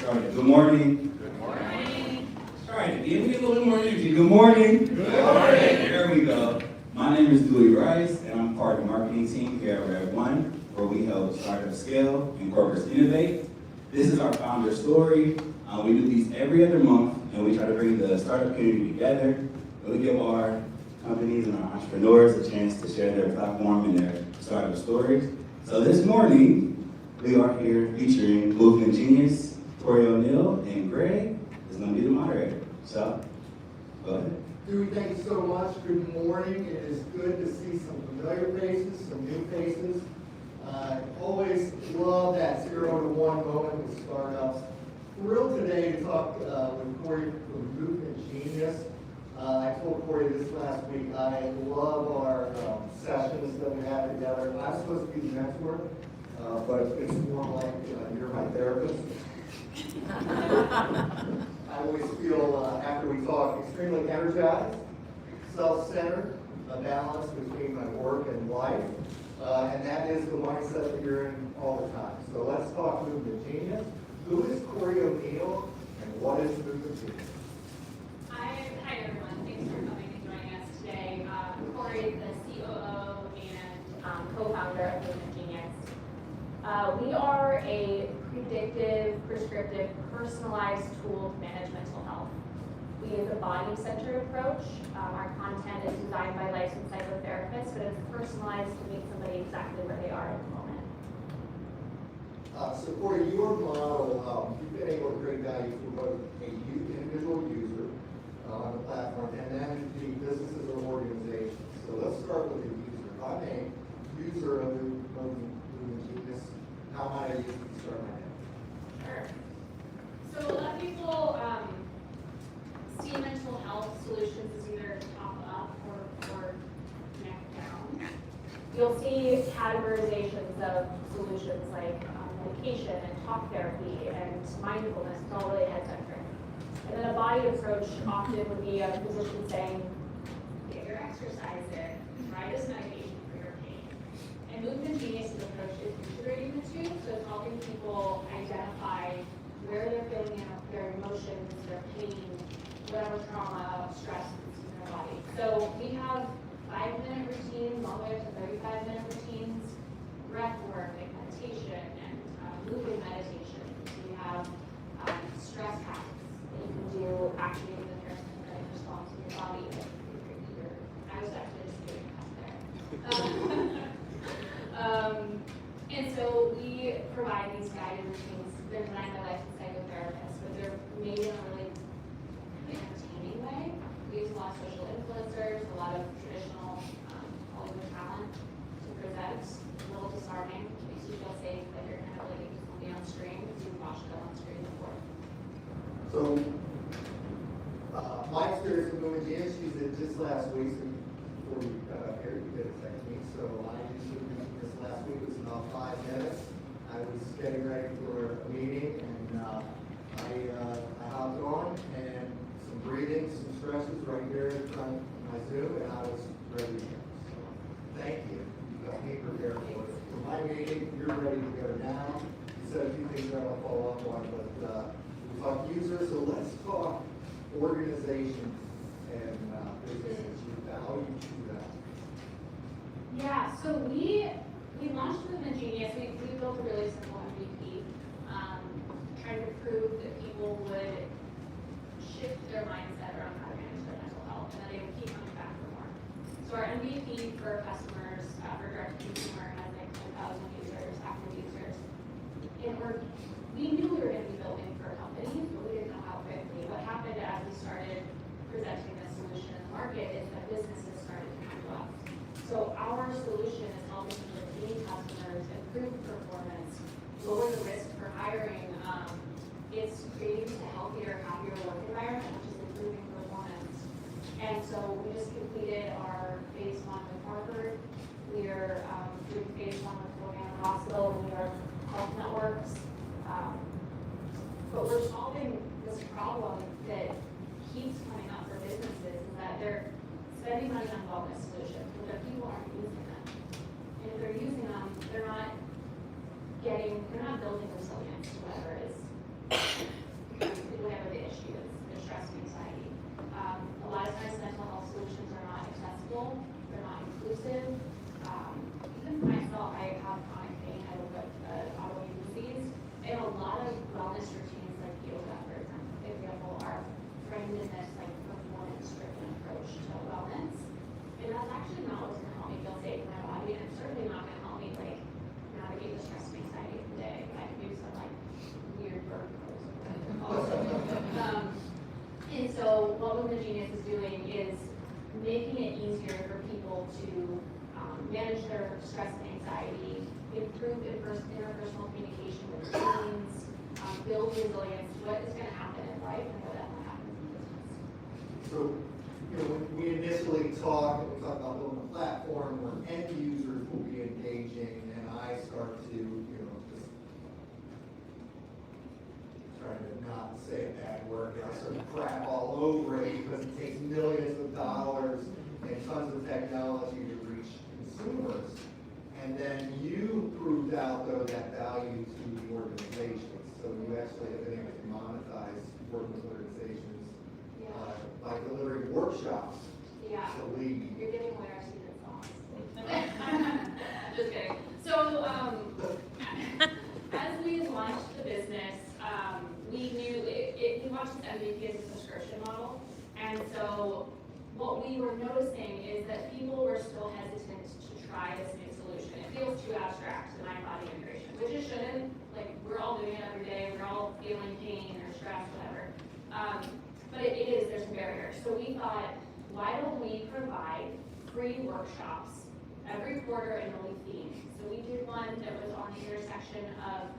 started. Good morning. Good morning. All right, give me a little more energy. Good morning. Good morning. There we go. My name is Dewey Rice, and I'm part of the marketing team here at Rev1, where we help startups scale and corporates innovate. This is our founder story. We do these every other month, and we try to bring the startup community together. We give our companies and our entrepreneurs a chance to share their platform and their startup stories. So this morning, we are here featuring movement genius Correy O'Neal, and Greg is going to be the moderator. So, go ahead. Dewey, thank you so much. Good morning. It is good to see some familiar faces, some new faces. Always love that 0 to 1 moment with startups. Thrilled today to talk with Correy from Movement Genius. I told Correy this last week, I love our sessions that we have together. I'm supposed to be the mentor, but it's more like you're my therapist. I always feel, after we talk, extremely energized, self-centered, a balance between my work and life, and that is the mindset that you're in all the time. So let's talk Movement Genius. Who is Correy O'Neal, and what is Movement Genius? Hi everyone, thanks for coming and joining us today. Correy, the COO and co-founder of Movement Genius. We are a predictive, prescriptive, personalized tool to manage mental health. We use a body-centered approach. Our content is designed by licensed psychotherapists, but it's personalized to meet somebody exactly where they are at the moment. So Correy, your model, you've been able to create value for both an individual user on the platform and then the businesses or organizations. So let's start with the user. If I'm a user of Movement Genius, how might I use it to start my day? Sure. So a lot of people see mental health solutions as either top up or neck down. You'll see categorizations of solutions like medication and talk therapy and mindfulness. It's all really head-centric. And then a body approach often would be a physician saying, get your exercise in, try this medication for your pain. And Movement Genius's approach is integrating the two, so it's helping people identify where they're feeling their emotions, their pain, whatever trauma, stress that's in their body. So we have 5-minute routines, all the way up to 35-minute routines, breath work and meditation and movement meditation. We have stress hacks that you can do activating the parasympathetic response in your body. I was actually just doing that there. And so we provide these guided routines. They're designed by licensed psychotherapists, but they're made in a really entertaining way. We use a lot of social influencers, a lot of traditional Hollywood talent to present. A little disarming, makes you feel safe that you're kind of like something on screen because you've watched it on screen before. So, my experience with Movement Genius, used it just last week. So before we got up here, you did a technique. So I used Movement Genius last week. It was about 5 minutes. I was getting ready for a meeting, and I hopped on, and some breathing, some stretches right here in front of my Zoom, and I was ready to go. So thank you. You got me prepared for it. For my meeting, you're ready to go now. You said a few things that I'll follow up on, but we talk users, so let's talk organization and businesses. How you choose that? Yeah, so we launched Movement Genius. We built a really simple MVP, trying to prove that people would shift their mindset around how to manage their mental health, and that they would keep coming back for more. So our MVP for customers, for direct consumer, has like 10,000 users, active users. And we knew we were going to be building for companies, but we didn't know how quickly. What happened as we started presenting this solution in the market is that businesses started to come to us. So our solution is helping to retain customers, improve performance, lower the risk for hiring. It's creating a healthier, happier work environment, which is improving performance. And so we just completed our phase 1 with Harvard. We are doing phase 1 with Logan Hospital and New York Health Networks. But we're solving this problem that keeps coming up for businesses, is that they're spending money on wellness solutions, but their people aren't using them. And if they're using them, they're not building resilience to whatever it is people, they're not inclusive. Even for myself, I have chronic pain, I work with autoimmune disease, and a lot of wellness routines like yoga, for example, are framed in this like performance-driven approach to wellness. And that's actually not what's gonna help me feel safe in my body, and it's certainly not gonna help me like navigate the stress and anxiety of the day. I can do some like weird bird pose also. And so what Women of Genius is doing is making it easier for people to manage their stress and anxiety, improve interpersonal communication with teams, build resilience, what is gonna happen in life and what definitely happens in business. So, when we initially talk about building a platform where end users will be engaging, and I start to, just trying to not say a bad word, I sort of crap all over it because it takes millions of dollars and tons of technology to reach consumers. And then you proved out, though, that value to the organizations. So you actually have been able to monetize working with organizations by delivering workshops to lead. You're giving away our secret sauce. Just kidding. So, as we launched the business, we knew we launched this MVP as a subscription model. And so, what we were noticing is that people were still hesitant to try this new solution. It feels too abstract to mind-body integration, which it shouldn't. Like, we're all doing it every day. We're all feeling pain or stress, whatever. But it is, there's some barriers. So we thought, why don't we provide free workshops every quarter in a theme? So we did one that was on the intersection of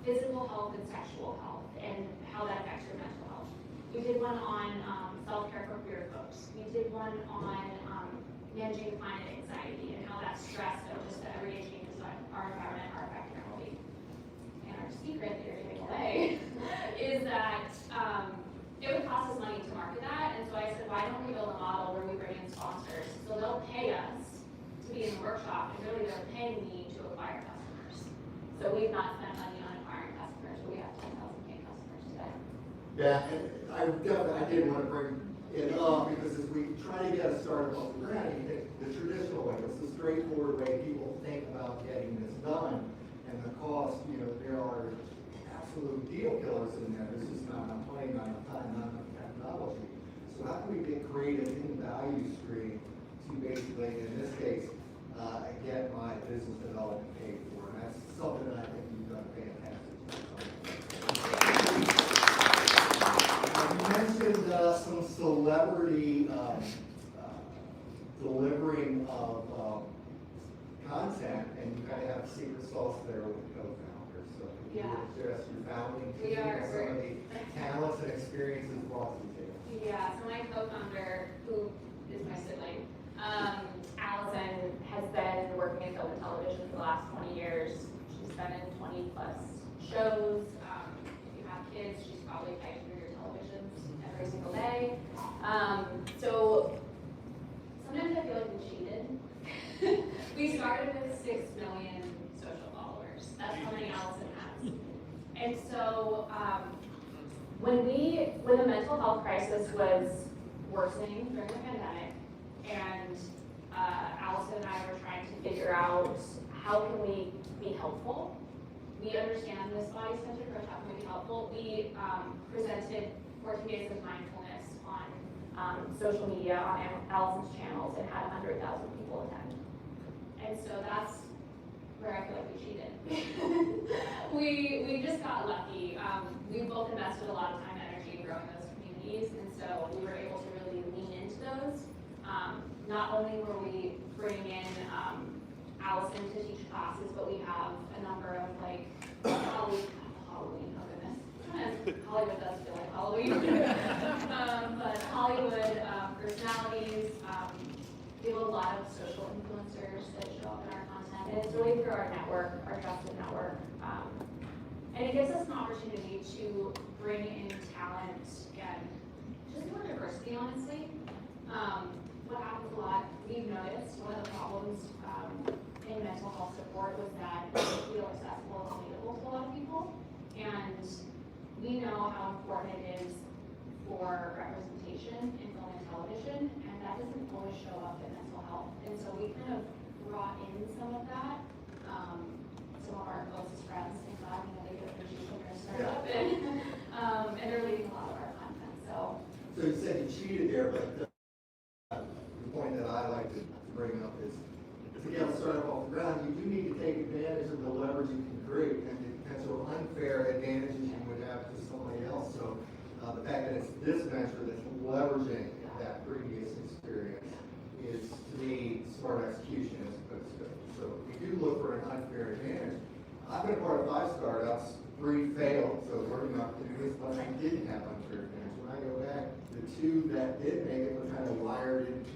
physical health and sexual health and how that affects your mental health. We did one on self-care for queer folks. We did one on managing climate anxiety and how that stress of just the everyday changes on our environment are affecting our well-being. And our secret that you're giving away is that it would cost us money to market that, and so I said, why don't we build a model where we bring in sponsors? So they'll pay us to be in the workshop, and really they're paying me to acquire customers. So we've not spent money on acquiring customers, but we have 10,000 paid customers today. Yeah, and I did want to bring it up because as we try to get a startup off the ground, you think the traditional way, it's the straightforward way people think about getting this done, and the cost, there are absolute deal killers in there. There's just not enough money, not enough time, not enough technology. So how can we get creative in the value stream to basically, in this case, get my business development paid for? And that's something that I think you've done a fantastic job. You mentioned some celebrity delivering of content, and you kind of have a secret sauce there with the co-founders. So Yeah. Just your founding We team, are. some of the talents and experiences brought to the table. Yeah, so my co-founder, who is my sibling, Allison, has been working in film and television for the last 20 years. She's been in 20 plus shows. If you have kids, she's probably piped through your televisions every single day. So sometimes I feel like we cheated. We started with 6 million social followers. That's how many Allison has. And so when the mental health crisis was worsening during the pandemic, and Allison and I were trying to figure out how can we be helpful. We understand this body-centered approach, how can we be helpful. We presented 14 days of mindfulness on social media, on Allison's channels, and had 100,000 people attend. And so that's where I feel like we cheated. we just got lucky. We both invested a lot of time and energy in growing those communities, and so we were able to really lean into those. Not only were we bringing in Allison to teach classes, but we have a number of like Halloween, oh goodness, Hollywood does feel like Halloween, but Hollywood personalities. We have a lot of social influencers that show up in our content, and it's really through our network, our trusted network. And it gives us an opportunity to bring in talent and just more diversity, honestly. What happens a lot, we've noticed, one of the problems in mental health support was that it didn't feel accessible and relatable to a lot of people. And we know how important it is for representation in film and television, and that doesn't always show up in mental health. And so we kind of brought in some of that. Some of our closest friends, thank God, they get appreciation for their startup, and they're leading a lot of our content. So you said you cheated there, but the point that I like to bring up is to get a startup off the ground, you do need to take advantage of the leverage you can create and the potential unfair advantages you would have to somebody else. So the fact that it's this venture that's leveraging that previous experience is, to me, smart execution as opposed to. So we do look for an unfair advantage. I've been a part of 5 startups, 3 failed, so learning opportunities, but I didn't have unfair advantage. When I go back, the 2 that did make it were kind of wired into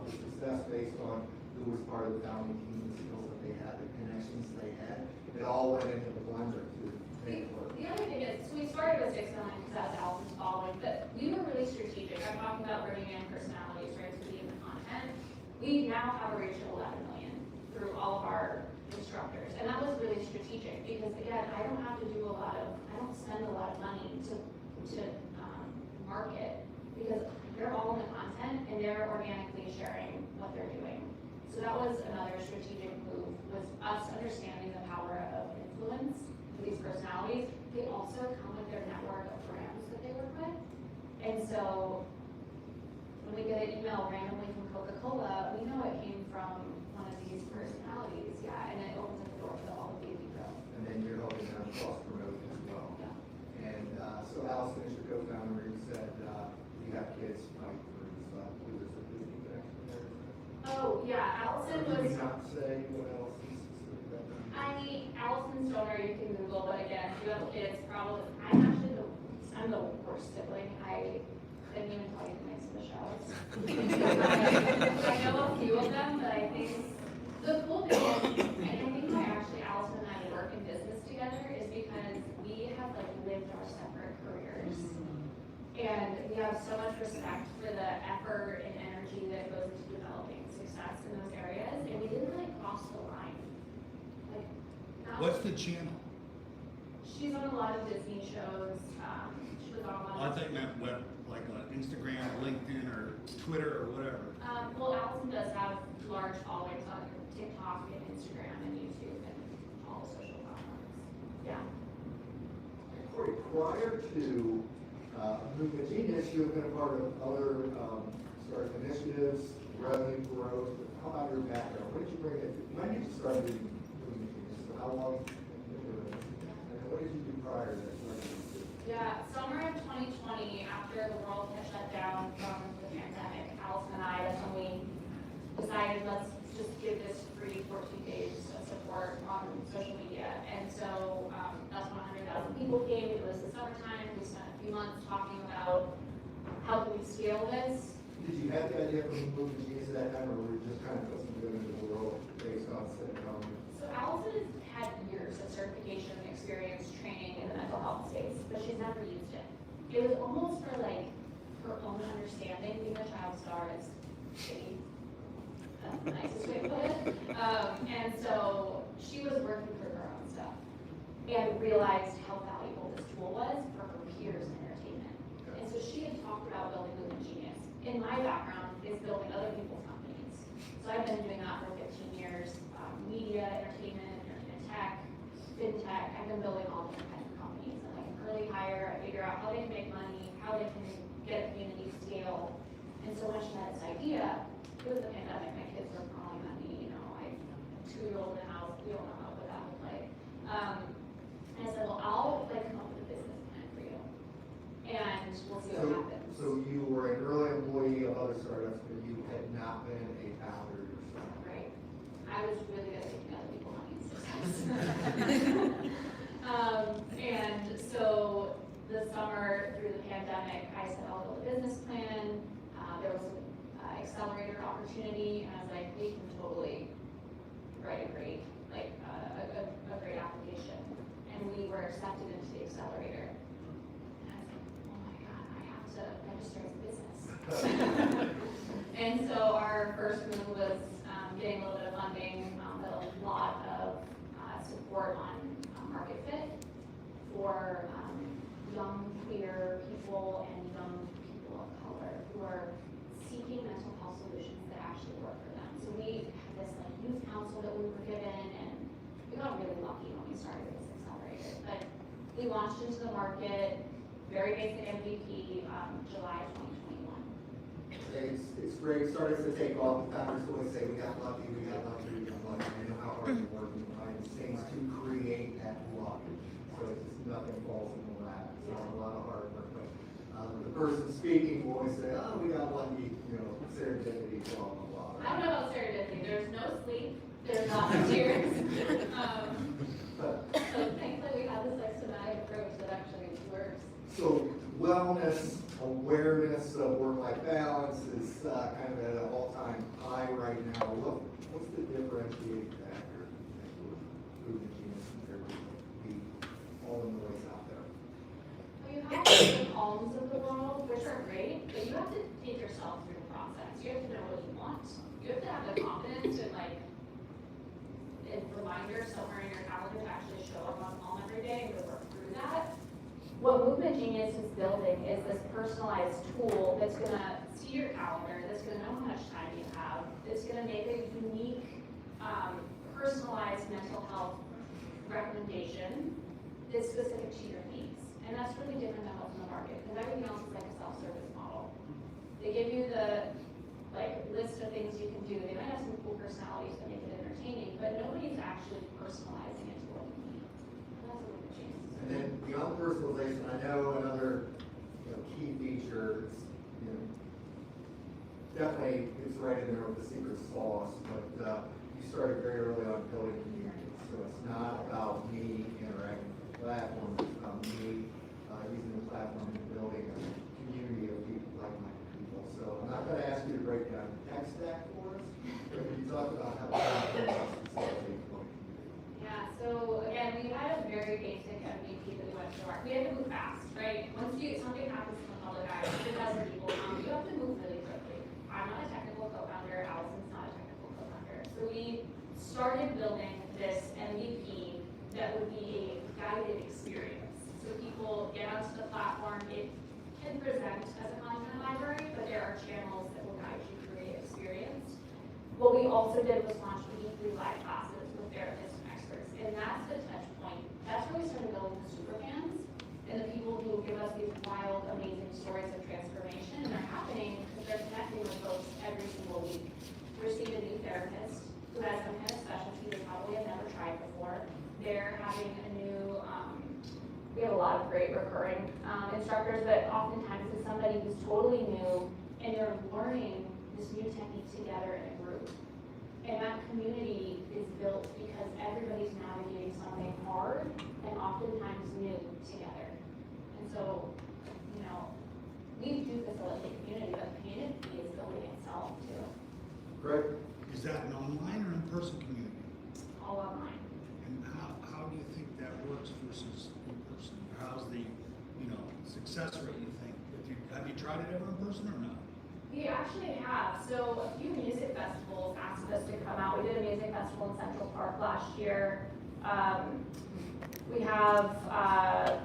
success based on who was part of the founding team, the skills that they had, the connections they had. It all went into the blender to make it work. the other thing is, so we started with 6 million because that was Allison's following, but we were really strategic. I'm talking about bringing in personalities, right, to be in the content. We now have a reach of 11 million through all of our instructors, and that was really strategic because, again, I don't spend a lot of money to market because they're all in the content and they're organically sharing what they're doing. So that was another strategic move, was us understanding the power of influence for these personalities. They also come with their network of brands that they work with. And so when we get an email randomly from Coca-Cola, we know it came from one of these personalities, and it opens up the door for all the baby growth. And then you're helping them cross-promote as well. Yeah. And so Allison is your co-founder. You said you have kids, Mike, who is a Disney connection there. Oh, yeah, Allison Did was, you not say what else is specific? Allison's donor, you can Google, but again, if you have kids, probably, I'm the worst sibling. I couldn't even tell you the names of the shows. I know a few of them, but I think the cool thing is, and I think why actually Allison and I work in business together is because we have lived our separate careers. And we have so much respect for the effort and energy that goes into developing success in those areas, and we didn't cross the line. What's the channel? She's on a lot of Disney shows. She was on a lot I of. think that web, like Instagram, or LinkedIn, or Twitter, or whatever. Well, Allison does have large followings on TikTok and Instagram and YouTube and all the social platforms. Yeah. Corey, prior to Movement Genius, you have been a part of other startup initiatives, revenue growth. How about your background? When did you bring it? When did you start doing Movement Genius? How long? And what did you do prior to that? Yeah, summer of 2020, after the world had shut down from the pandemic, Allison and I, that's when we decided let's just give this free 14 days of support on social media. And so that's when 100,000 people came. It was the summertime. We spent a few months talking about how can we scale this. Did you have the idea from Movement Genius at that time, or were you just kind of putting something into the world based on Silicon? So Allison has had years of certification, experience, training in the mental health space, but she's never used it. It was almost for her own understanding. Being a child star is shitty. That's the nicest way to put it. And so she was working through her own stuff and realized how valuable this tool was for her peers in entertainment. And so she had talked about building Movement Genius. In my background is building other people's companies. So I've been doing that for 15 years. Media, entertainment tech, fintech. I've been building all different kinds of companies. And early hire, I figure out how they can make money, how they can get a community scale. And so when she had this idea, it was the pandemic. My kids were calling at me. I have a 2-year-old in the house. We don't know what that looked like. And I said, well, I'll come up with a business plan for you, and we'll see what happens. So you were an early employee of other startups, but you had not been a founder yourself. Right. I was really good at making other people money and success. And so the summer through the pandemic, I said I'll build a business plan. There was an accelerator opportunity, and I was like, we can totally write a great application. And we were accepted into the accelerator. And I was like, oh my God, I have to register as a business. And so our first move was getting a little bit of funding, but a lot of support on market fit for young queer people and young youth council that we were given, and we got really lucky when we started this accelerator. But we launched into the market, very basic MVP, July of 2021. It's great, starting to take off. The founders always say, we got lucky, we got lucky, we got lucky. I know how hard you're working behind the scenes to create that luck. So it's just nothing falls in the lap. It's not a lot of hard work. But the person speaking will always say, oh, we got lucky, serendipity, blah, blah, blah. I don't know about serendipity. There's no sleep. There's lots of tears. So thankfully we have this systematic approach that actually works. So wellness, awareness of work-life balance is kind of at an all-time high right now. What's the differentiating factor for food and genius compared to all the noise out there? Well, you have the calms of the world, which are great, but you have to take yourself through the process. You have to know what you want. You have to have the confidence and a reminder somewhere in your calendar to actually show up on call every day and go work through that. What Movement Genius is building is this personalized tool that's going to see your calendar, that's going to know how much time you have, that's going to make a unique, personalized mental health recommendation that's specific to your needs. And that's really different than what's in the market, because everything else is like a self-service model. They give you the list of things you can do. They might have some cool personalities that make it entertaining, but nobody's actually personalizing it to what you need. And that's what Movement Genius is. And then beyond personalization, I know another key feature is, definitely it's right in there with the secret sauce, but you started very early on building communities. So it's not about me interacting with the platform, it's about me using the platform and building a community of people, like-minded people. So I'm not going to ask you to break down the tech stack for us, but can you talk about how platforms facilitate building community? Yeah, so again, we had a very basic MVP that we went to work. We had to move fast, right? Once something happens in the public eye, 2,000 people come, you have to move really quickly. I'm not a technical co-founder, Allison's not a technical co-founder. So we started building this MVP that would be a guided experience. So people get onto the platform, it can present as a content library, but there are channels that will guide you through the experience. What we also did was launch weekly live classes with therapists and experts, and that's the touch point. That's where we started building the super fans and the people who give us these wild, amazing stories of transformation, and they're happening because they're connecting with folks every single week. We receive a new therapist who has some kind of specialty they probably have never tried before. They're having a new, we have a lot of great recurring instructors, but oftentimes it's somebody who's totally new and they're learning this new technique together in a group. And that community is built because everybody's navigating something hard and oftentimes new together. And so, we do facilitate community, but community is building itself too, Greg? Is that an online or in-person community? all online. And how do you think that works versus in person? How's the, success rate, you think? Have you tried it ever in person or not? We actually have. So a few music festivals asked us to come out. We did a music festival in Central Park last year. We have,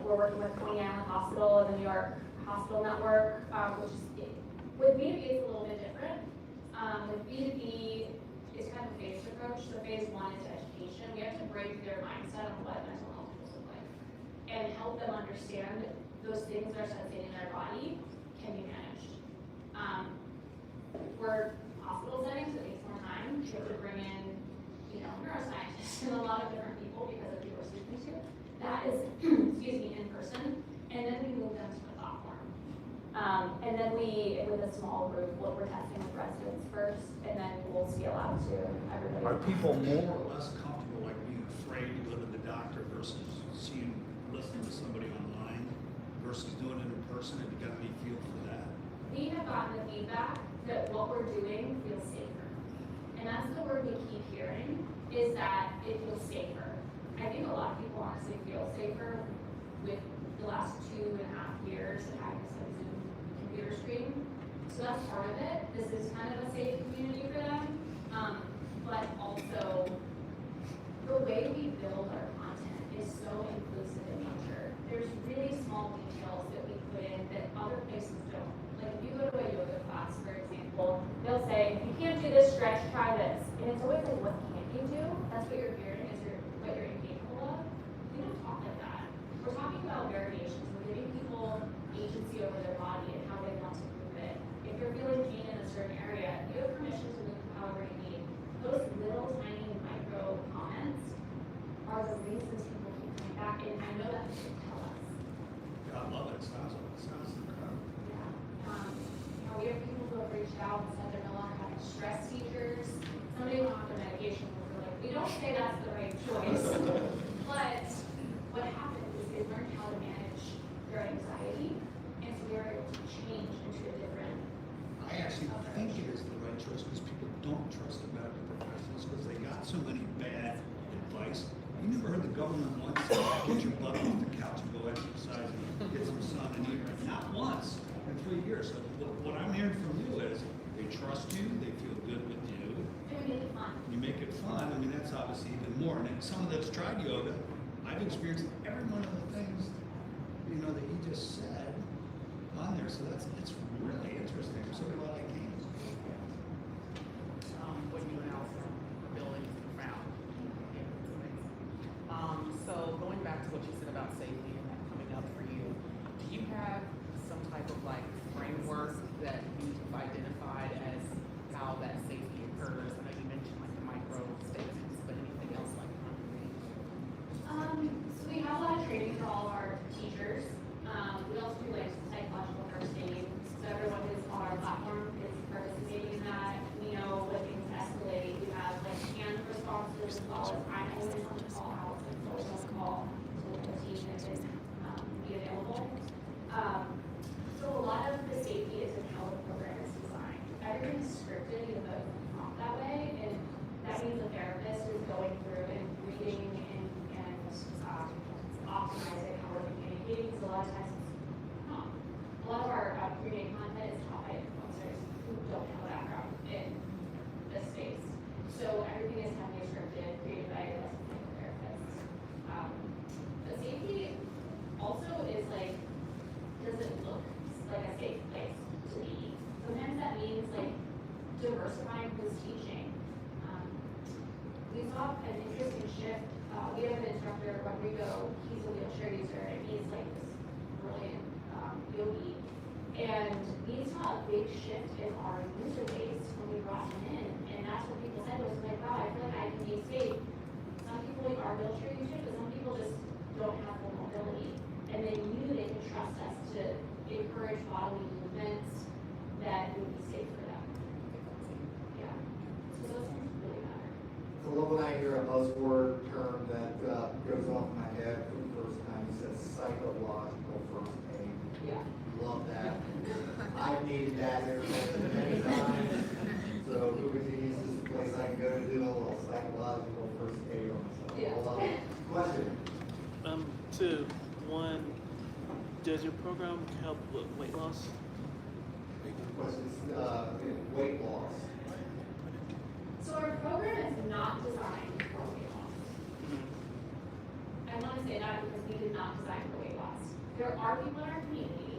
we're working with Coney Island Hospital and the New York Hospital Network, which is, with B2B it's a little bit different. With B2B, it's kind of a phased approach. So phase one is education. We have to break their mindset on what mental health tools look like and help them understand those things that are sensing in their body can be managed. For hospital settings, it takes more time. You have to bring in, neuroscientists and a lot of different people because of people we're speaking to. That is, in person. And then we move them to the platform. And then with a small group, we're testing with residents first, and then we'll scale out to everybody. Are people more or less comfortable, being afraid to go to the doctor versus listening to somebody online versus doing it in person? Have you got any feel for that? We have gotten the feedback that what we're doing feels safer. And that's the word we keep hearing, is that it feels safer. I think a lot of people honestly feel safer with the last 2.5 years of having some Zoom computer screen. So that's part of it. This is kind of a safe community for them. But also, the way we build our content is so inclusive in nature. There's really small details that we put in that other places don't. Like if you go to a yoga class, for example, they'll say, if you can't do this stretch, try this. And it's always like, what you do, that's what you're hearing, is what you're incapable of. We don't talk like that. We're talking about variations. We're giving people agency over their body and how they want to move it. If you're feeling pain in a certain area, you have permission to move however you need. Those little tiny micro comments are the reasons people keep coming back, and I know that people tell us. I love it. It sounds incredible. Yeah. We have people who have reached out and said they're no longer having stress seizures. Somebody went off their medication, and we're like, we don't say that's the right choice. But what happened is they learned how to manage their anxiety, and so they were able to change into a different. I actually think it is the right choice because people don't trust the medical professionals because they got so many bad advice. You never heard the government once say, get your butt off the couch and go exercise and get some sun and eat. Not once in 3 years. So what I'm hearing from you is they trust you, they feel good with you. And we make it fun. You make it fun. I mean, that's obviously even more. And then someone that's tried yoga, I've experienced every one of the things, that you just said on there. So it's really interesting. I'm so glad I came. What you and Allison are building is profound. It's amazing. So going back to what you said about safety and that coming up for you, do you have some type of framework that you've identified as how that safety occurs? I know you mentioned the micro statements, but anything else like concrete? So we have a lot of training for all of our teachers. We also do psychological first aid. So everyone who's on our platform is participating in that. We know when things escalate. We have canned responses as well as I'm always on the call out. It's always on the call so the team can be available. So a lot of the safety is in how the program is designed. Everything is scripted, even though it's not that way, and that means a therapist is going through and reading and optimizing how we're communicating. So a lot of times it's not. A lot of our pre-made content is taught by influencers who don't have a background in this space. So everything is heavily scripted, created by licensed therapists. The safety also is does it look like a safe place to be? Sometimes that means diversifying who's teaching. We saw an interesting shift. We have an instructor, Rodrigo. He's a wheelchair user, and he's this brilliant yogi. And we saw a big shift in our user base when we brought him in, and that's what people said was wow, I feel like I can be safe. Some people are wheelchair users, but some people just don't have the mobility, and they knew they could trust us to encourage bodily movements that would be safe for them. Yeah. So those things really matter. So love when I hear a buzzword term that goes off my head for the first time. It says psychological first aid. Yeah. Love that. I've needed that many times. So Pugh is the place I can go to do a little psychological first aid on myself. Yeah. Love it. Question. Two, one, does your program help with weight loss? Question is weight loss. So our program is not designed for weight loss. I want to say that because we did not design for weight loss. There are people in our community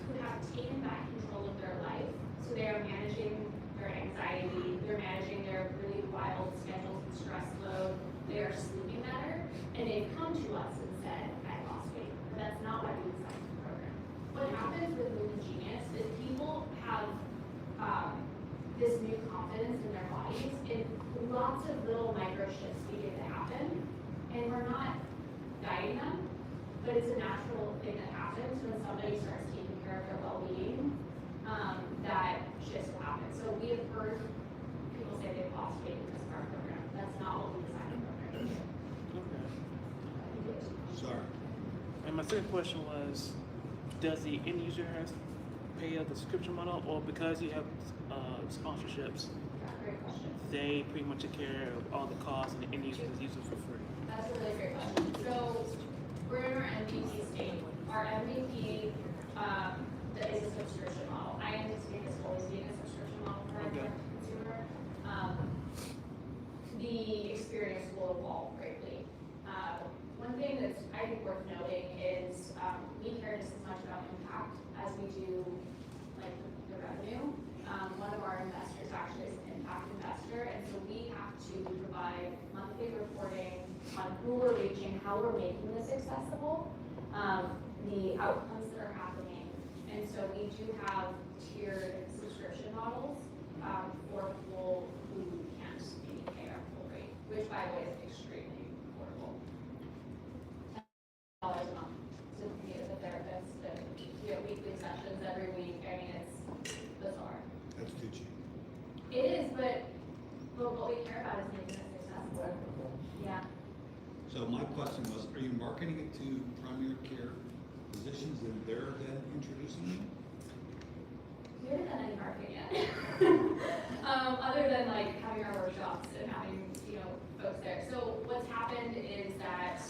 who have taken back control of their life. So they are managing their anxiety, they're managing their really wild schedules and stress load, they are sleeping better, and they've come to us and said, I lost weight. But that's not why we designed the program. What happens with Movement Genius is people have this new confidence in their bodies, and lots of little micro shifts begin to happen, and we're not guiding them, but it's a natural thing that happens when somebody starts taking care of their well-being, that shifts will happen. So we have heard people say they've lost weight because of our program. That's not what we designed the program to do. Okay. Sorry. And my second question was, does the end user pay a subscription model, or because you have sponsorships, Yeah, great question. they pretty much take care of all the costs and the end user use it for free? That's a really great question. So we're in our MVP state. Our MVP that is a subscription model. I anticipate this always being a subscription model for Okay. our consumer. The experience will evolve greatly. One thing that's I think worth noting is we care just as much about impact as we do the revenue. One of our investors actually is an impact investor, and so we have to provide how we're making this accessible, the outcomes that are happening. And so we do have tiered subscription models for people who can't maybe pay our full rate, which by the way is extremely affordable. $10 a month to meet with a therapist, and you get weekly sessions every week. I mean, it's bizarre. That's too cheap. It is, but what we care about is making it successful. Yeah. So my question was, are you marketing it to primary care physicians and they're then introducing you? We haven't done any marketing yet. Other than like having our workshops and having, folks there. So what's happened is that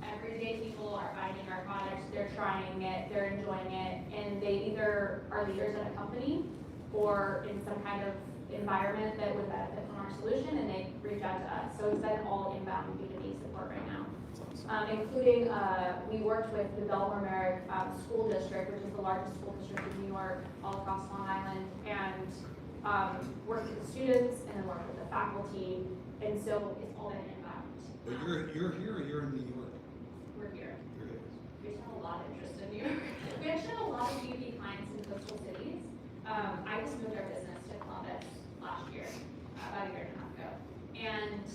everyday people are finding our products, they're trying it, they're enjoying it, and they either are leaders at a company or in some kind of environment that would benefit from our solution, and they reach out to us. So it's been all inbound B2B support right now. Including, we worked with the Belmar Merrick School District, which is the largest school district in New York, all across Long Island, and worked with the students and then worked with the faculty, and so it's all been inbound. But you're here or you're in New York? We're here. You're here. We just have a lot of interest in New York. We actually have a lot of B2B clients in coastal cities. I just moved our business to Columbus last year, about a year and a half ago. And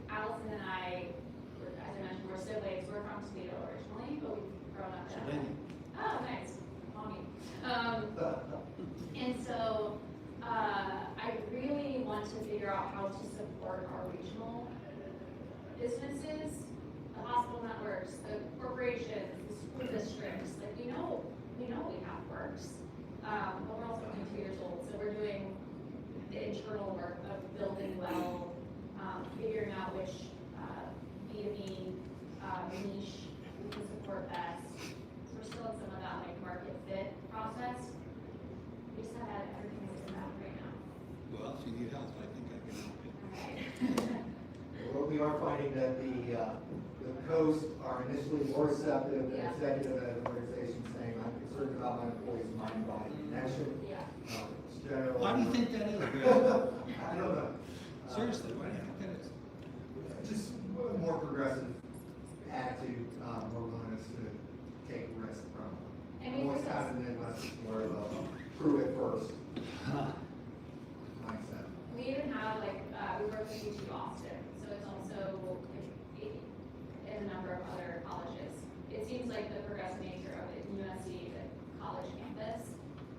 Allison and I, as I mentioned, we're siblings. We're from Toledo originally, but we've grown up in Pennsylvania. Oh, nice. Mommy. And so I really want to figure out how to support our regional businesses, the hospital networks, the corporations, the school districts. Like, we know we have works, but we're also only 2 years old, so we're doing the internal work of building well, figuring out which B2B niche we can support best. So we're still in some of that like market fit process. We just have everything is in that right now. Well, if you need help, I think I can help you. Okay. Well, we are finding that the coast are initially more receptive than Yeah. executive at an organization saying, I'm concerned about my employees' mind-body connection. Yeah. It's general. Why do you think that is, Bill? I don't know. Seriously, why do you think that is? Just a more progressive attitude, more willingness to take risks from. I mean, What's this is- happening in West is more of a prove it first mindset. We even have like, we work with UT Austin, so it's also in a number of other colleges. It seems like the progressive nature of the USC, the college campus,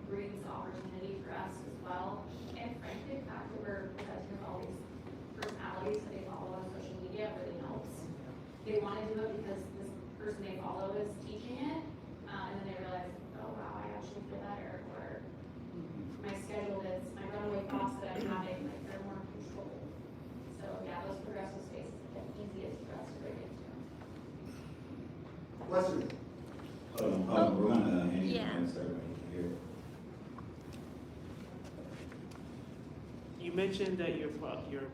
brings opportunity for us as well. And frankly, the fact that we're presenting with all these personalities that they follow on social media really helps. They want to do it because this person they follow is teaching it, and then they realize, oh wow, I actually feel better, or my schedule is, my runaway thoughts that I'm having, like they're more in control. So yeah, those progressive spaces are the easiest for us to break into. Question? Hold on, we're gonna hand you Yeah. one survey here. You mentioned that your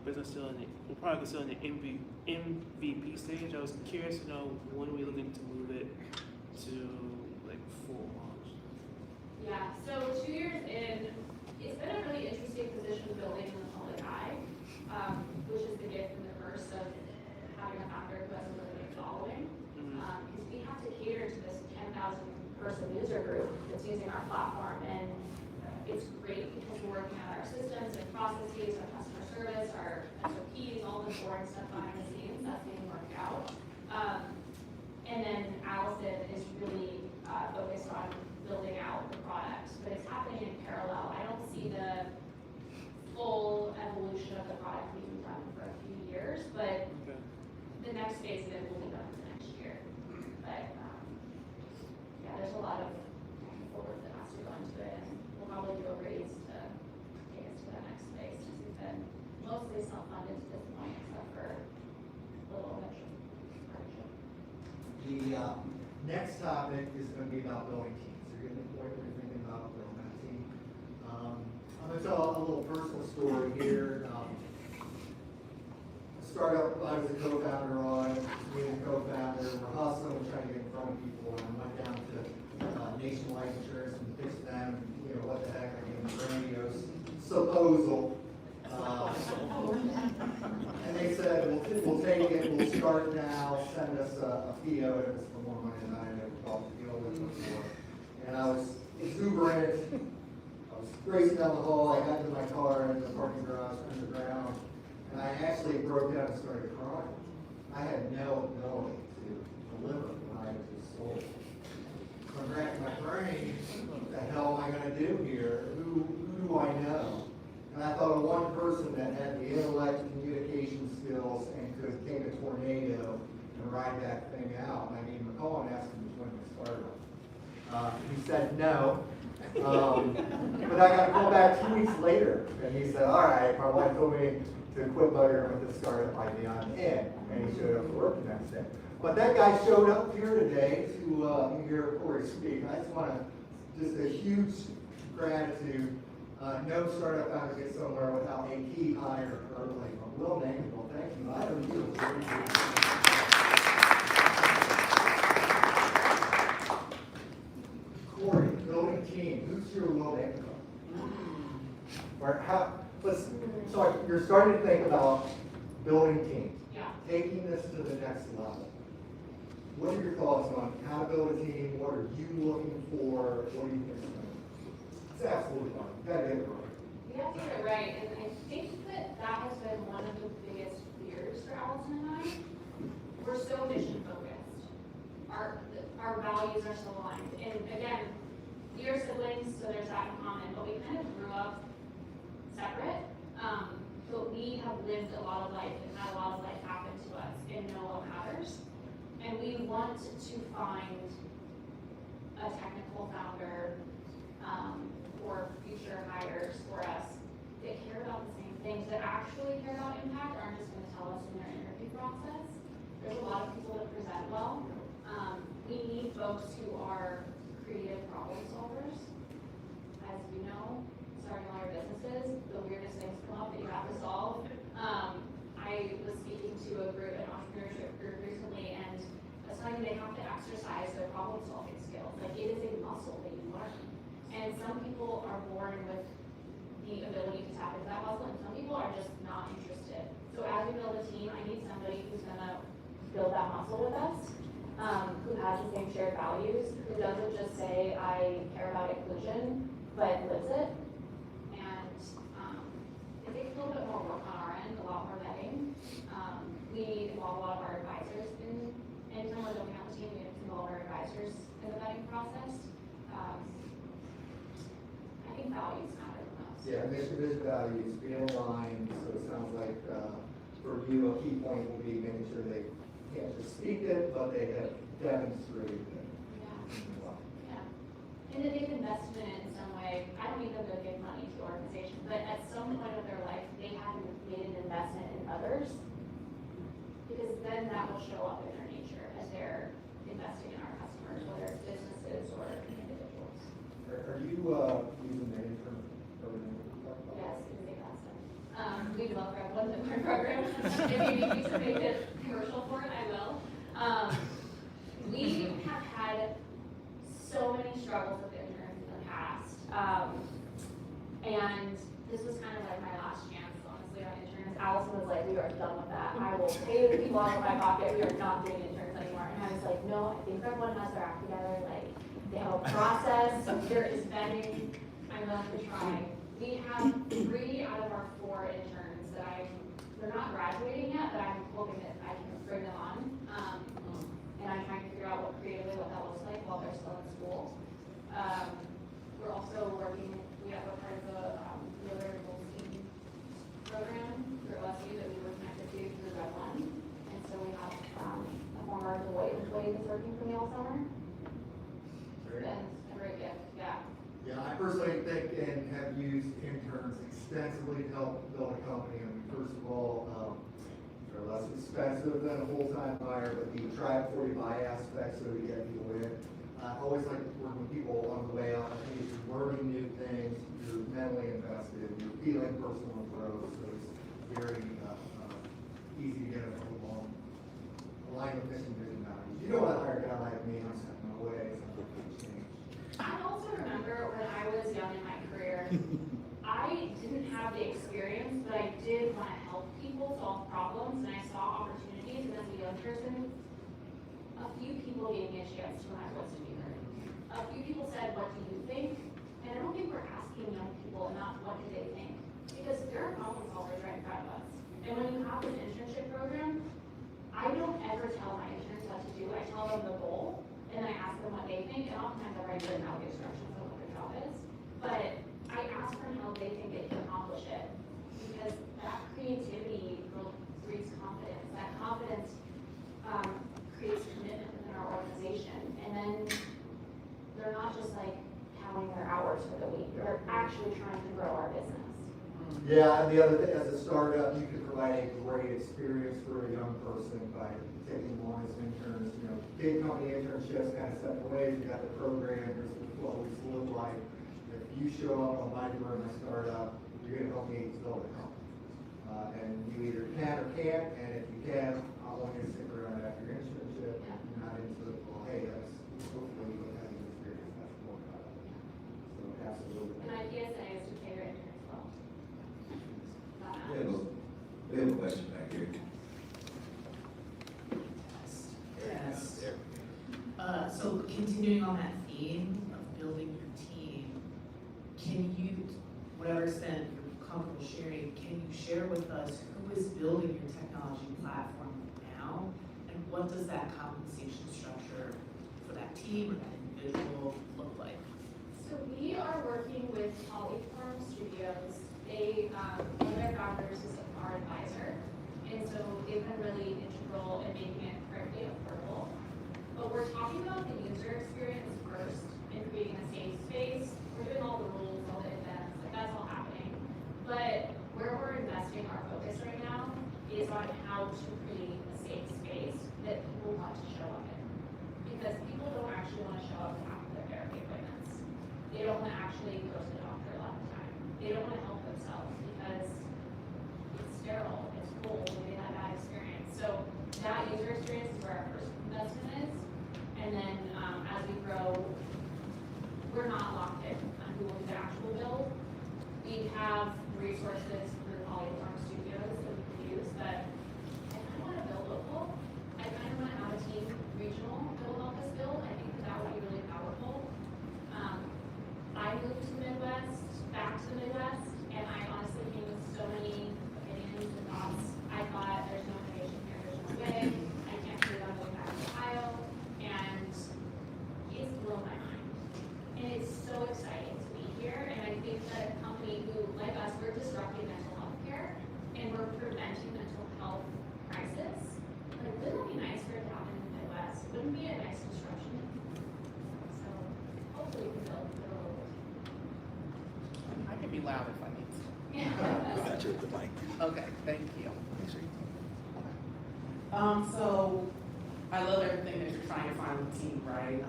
business still in the, your product is still in the MVP stage. I was curious to know when we're looking to move it to like full launch. Yeah, so 2 years in, it's been a really interesting position building in the public eye, which is the gift and the curse of having a founder who has a really big following. Because we have to cater to this 10,000 person user group that's using our platform, and it's great because we're working on our systems and processes, our customer service, our SOPs, all the boring stuff behind the scenes that's being worked out. And then Allison is really focused on building out the product, but it's happening in parallel. I don't see the full evolution of the product being done for a few years, but Okay. the next phase of it will be done for next year. But yeah, there's a lot of back and forth that has to go into it, and we'll probably do a raise to take us to that next phase, since we've been mostly self-funded to this point, except for a little venture partnership. The next topic is going to be about building teams. You're getting the point where you're thinking about building that team. I'm going to tell a little personal story here. A startup I was a co-founder on, me and the co-founder were hustling, trying to get in front of people, and I went down to Nationwide Insurance and pitched them, what the heck, I gave them a grandiose proposal. And they said, we'll take it, we'll start now, send us a PO, if it's for more money than I never thought to deal with before. And I was exuberant, I was racing down the hall, I got into my car in the parking garage underground, and I actually broke down and started crying. I had no ability to deliver when I was sold. So I'm racking my brain, what the hell am I gonna do here? Who do I know? And I thought of one person that had the intellect, communication skills, and could take a tornado and ride that thing out. And I gave him a call and asked him to join my startup. He said no. But I got a call back 2 weeks later, and he said, all right, my wife told me to quit buggering with the startup idea, I'm in. And he showed up for work the next day. But that guy showed up here today to hear Correy speak. I just want to, just a huge gratitude. No startup founder gets somewhere without a key hire early. Will Nankable, thank you. I don't do it. Correy, building team. Who's your Will Nankable? Or how? So you're starting to think about building teams. Yeah. Taking this to the next level. What are your thoughts on how to build a team? What are you looking for? What do you think? It's absolutely fine. You gotta get it right. You have to get it right, and I think that has been one of the biggest fears for Allison and I. We're so mission focused. Our values are so aligned. And again, we are siblings, so there's that in common, but we kind of grew up separate. But we have lived a lot of life and had a lot of life happen to us and know what matters. And we want to find a technical founder or future hires for us that care about the same things, that actually care about impact, aren't just going to tell us in their interview process. There's a lot of people that present well. We need folks who are creative problem solvers. As you know, starting all your businesses, the weirdest things come up that you have to solve. I was speaking to an entrepreneurship group recently, and I was telling them they have to exercise their problem solving skills. Like, it is a muscle that you learn. And some people are born with the ability to tap into that muscle, and some people are just not interested. So as we build a team, I need somebody who's gonna build that muscle with us, who has the same shared values, who doesn't just say, I care about inclusion, but lives it. And it takes a little bit more work on our end, a lot more vetting. We involve a lot of our advisors in anytime we're building out the team, we have to involve our advisors in the vetting process. I think values matter the most. Yeah, mission, vision, values, being aligned. So it sounds like for you, a key point will be making sure they can't just speak it, but they have demonstrated it. Yeah. And that they've invested in it in some way. I don't need them to give money to the organization, but at some point of their life, they have made an investment in others, because then that will show up in their nature as they're investing in our customers, whether it's businesses or individuals. Are you using the intern program? Yes, it is a concept. We developed Rev1 Advisory Partner. If you need me to make it commercial for it, I will. We have had so many struggles with interns in the past. And this was kind of like my last chance, honestly, on interns. Allison was like, we are done with that. I will pay the people out of my pocket. We are not doing interns anymore. And I was like, no, I think Rev1 has their act together. Like, they have a process. There is vetting. I'm willing to try. We have 3 out of our 4 interns that they're not graduating yet, but I'm hoping that I can bring them on. And I'm trying to figure out what that looks like while they're still in school. We're also working, we're part of the wellbeing program through OSU that we were connected to through Rev1. And so we have a former Deloitte employee that's working for me all summer. And a great gift, yeah. Yeah, I personally think and have used interns extensively to help build a company. I mean, first of all, they're less expensive than a full-time hire, but the try it before you buy aspect, so we get people in. I always like working with people along the way out. I think you're learning new things, you're mentally invested, you're feeling personal growth, so it's very easy to get a along line with mission, vision, values. You know what, hire a guy like me, I'm setting my ways, I'm not going to change. I also remember when I was young in my career, I didn't have the experience, but I solve problems and I saw opportunities, and as a young person, a few people gave me a chance to my voice to be heard. A few people said, what do you think? And I don't think we're asking young people enough, what do they think? Because there are problem solvers right in front of us. And when you have an internship program, I don't ever tell my interns what to do. I tell them the goal, and then I ask them what they think, and oftentimes I write written out the instructions of what their job is. But I ask them how they think they can accomplish it. Because that creativity breeds confidence. That confidence creates commitment within our organization. And then they're not just like counting their hours for the week. They're actually trying to grow our business. Yeah, and the other thing, as a startup, you can provide a great experience for a young person by taking them on as interns. You know, big company internships kind of separate ways. You got the program, here's what we look like. If you show up on my door in my startup, you're gonna help me build a company. And you either can or can't, and if you can, I'll want you to stick around after your internship. If you're not into it, well, hey, that's hopefully you'll have an experience that's more about it. So absolutely. And my PSA is to pay your intern as well. We have a question back here. Yes. So continuing on that theme of building your team, can you, whatever extent you're comfortable sharing, can you share with us who is building your technology platform now? And what does that compensation structure for that team or that individual look like? So we are working with Polyform Studios. They, one of their founders is our advisor. And so they've been really integral in making it correctly affordable. But we're talking about the user experience first and creating a safe space. We're doing all the rules, all the events, like that's all happening. But where we're investing our focus right now is on how to create a safe space that people want to show up in. Because people don't actually want to show up to after their therapy appointments. They don't want to actually go to the doctor a lot of the time. They don't want to help themselves because it's sterile, it's cold, maybe they had a bad experience. So that user experience is where our first investment is. And then as we grow, we're not locked in on who will do the actual build. We have resources through Polyform Studios that we can use, but I kind of want to build local. I kind of want to have a team regional that will help us build. I think that would be really powerful. I moved to the Midwest, back to the Midwest, and I honestly came with so many opinions and thoughts. I thought there's no innovation here, there's no way. I can't believe I'm going back to Ohio. And it's blown my mind. And it's so exciting to be here. And I think that a company who, like us, we're disrupting mental health care and we're preventing mental health crisis. Like, wouldn't it be nice for it to happen in the Midwest? Wouldn't it be a nice disruption? So hopefully we can build a little. I can be loud if I need to. Yeah. Got you at the mic. Okay, thank you. So I love everything that you're trying to find with the team, right?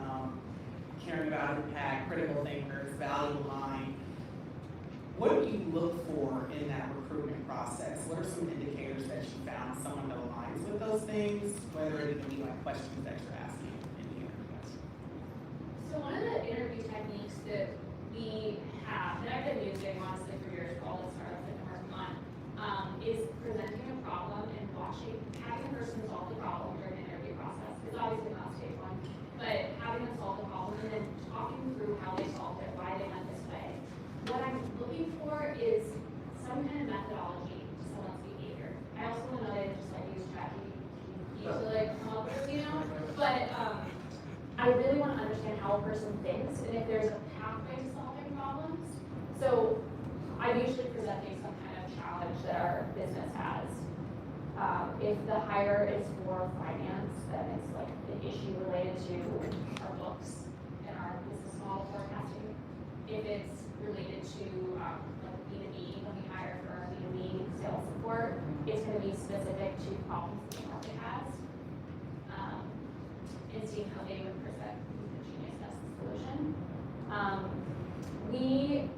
Caring about impact, critical thinkers, value aligned. What do you look for in that recruitment process? What are some indicators that you found someone that aligns with those things, whether it can be like questions that you're asking in the interviews? So one of the interview techniques that we have, that I've been using honestly for years for all the startups that I'm working on, is presenting a problem and having the person solve the problem during the interview process. It's obviously not stage one, but having them solve the problem and then talking through how they solved it, why they went this way. What I'm looking for is some kind of methodology to someone's behavior. I also want to know they just like use ChatGPT to like come up with, but I really want to understand how a person thinks and if there's a pathway to solving problems. So I'm usually presenting some kind of challenge that our business has. If the hire is for finance, then it's like an issue related to our books and our business model forecasting. If it's related to like B2B, when we hire for our B2B sales support, it's going to be specific to problems that the market has. And seeing how they would present the genius as the solution. We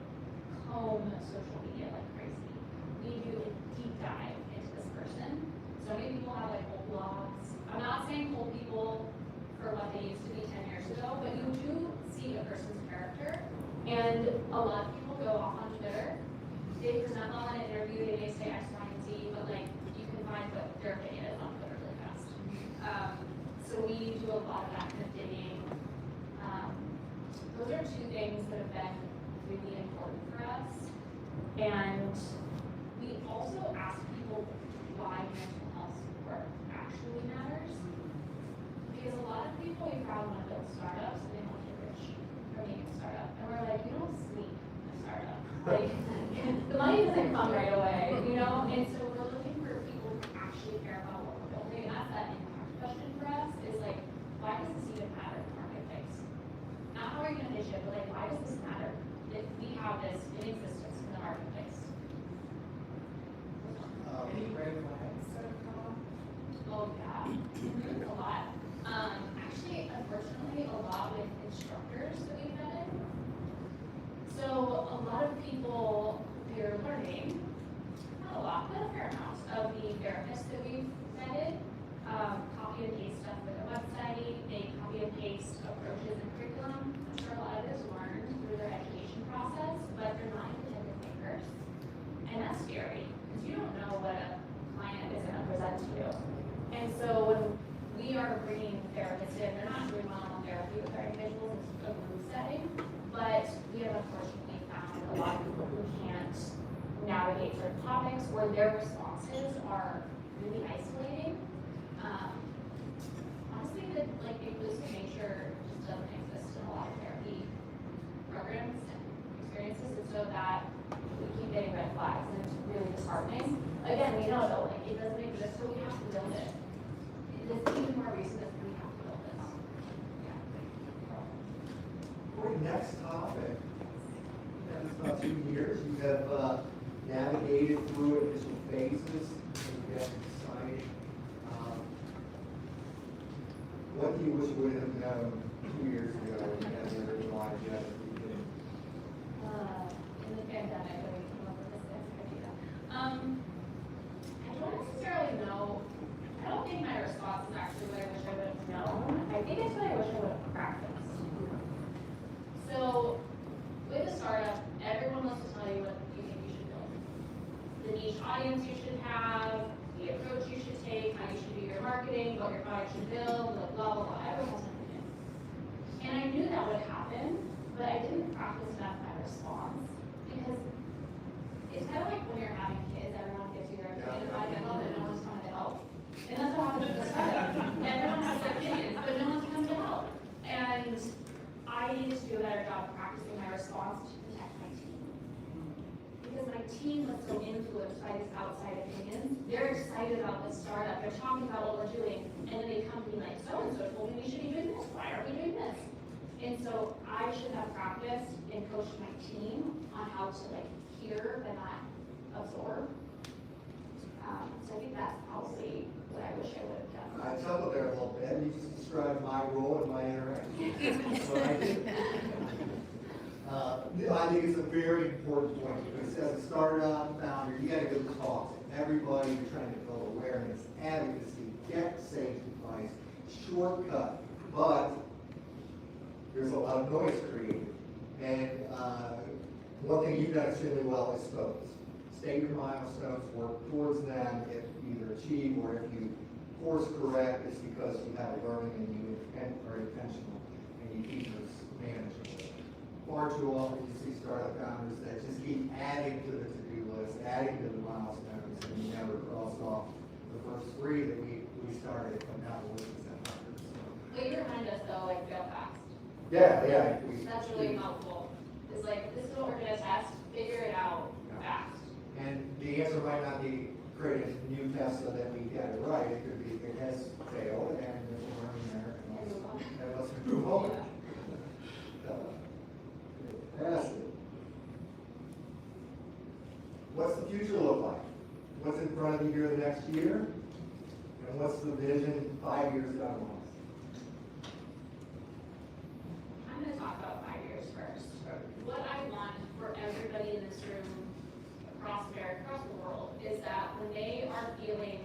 comb social media like crazy. We do a deep dive into this person. So many people have like whole blogs. I'm not saying whole people for what they used to be 10 years ago, but you do see a person's character. And a lot of people go off on Twitter. They present on an interview, they may say X, Y, and Z, but like you can find so we do a lot of that kind of digging. Those are two things that have been really important for us. And we also ask people why mental health work actually matters. Because a lot of people we found want to build startups and they want to get rich from being a startup. And we're like, you don't sleep in a startup. Like, the money doesn't come right away, you know? And so we're looking for people who actually care about what we're building. And that's that impact question for us is like, why does this even matter in the marketplace? Not how are you going to pitch it, but like, why does this matter if we have this in existence in the marketplace? Any red flags that have come up? Oh, yeah, a lot. Actually, unfortunately, a lot with instructors that we've vetted. So a lot of people, we're learning, not a lot, but a fair amount of the therapists that we've vetted, copy and paste stuff for their website, they copy and paste approaches and curriculum. I'm sure a lot of it is learned through their education process, but they're not independent thinkers. And that's scary, because you don't know what a client is going to present to you. And so when we are bringing therapists in, they're not doing one-on-one therapy with our individuals, it's a group setting, but we have unfortunately found a lot of people who can't navigate certain topics or their responses are really isolating. Honestly, the like inclusive nature just doesn't exist in a lot of therapy programs and experiences, and so that we keep getting red flags, and it's really disheartening. Again, we know though, like it doesn't exist, so we have to build it. It's even more reason that we have to build this. For the next topic, that's about 2 years, you have navigated through initial phases, and you have decided. What do you wish you would have known 2 years ago when you had the original idea? In the pandemic, when we came up with this idea. I don't necessarily know. I don't think my response is actually what I wish I would have known. I think it's what I wish I would have practiced. So, with a startup, everyone wants to tell you what you think you should build. The niche audience you should have, the approach you should take, how you should do your marketing, what your product should build, blah, blah, blah. Everyone has an opinion. And I knew that would happen, but I didn't practice enough my response. Because it's kind of like when you're having kids, everyone gives you their opinion about it, and no one's coming to help. And that's what happens with the startup. Everyone has their opinions, but no one's coming to help. And I needed to do a better job of practicing my response to protect my team. Because my team was so influenced by these outside opinions. They're excited about this startup. They're talking about what we're doing. And then they come to me like, so-and-so told me we should be doing this. Why are we doing this? And so I should have practiced and coached my team on how to like hear but not absorb. So I think that's probably what I wish I would have done. I chuckled there a little bit. You just described my role and my interaction. What I did. I think it's a very important point because as a startup founder, you got to go talk to everybody. You're trying to build awareness, advocacy, get safe advice, shortcut. But there's a lot of noise created. And one thing you've done extremely well is focus. State your milestones, work towards them. If you either achieve or if you course correct, it's because you have a learning and you are intentional and you keep this manageable. Far too often you see startup founders that just keep adding to the to-do list, adding to the milestones, and you never cross off the first 3 that we started, but now we're looking at hundreds. Leave behind us though, like real fast. Yeah. That's really helpful. It's like, this is what we're gonna test, figure it out fast. And the answer might not be create a new test so that we get it right. It could be it has failed and there's a learning there. And let's move on. Fantastic. What's the future look like? What's in front of you here the next year? And what's the vision 5 years down the line? I'm gonna talk about 5 years first. What I want for everybody in this room, across America, across the world, is that when they are feeling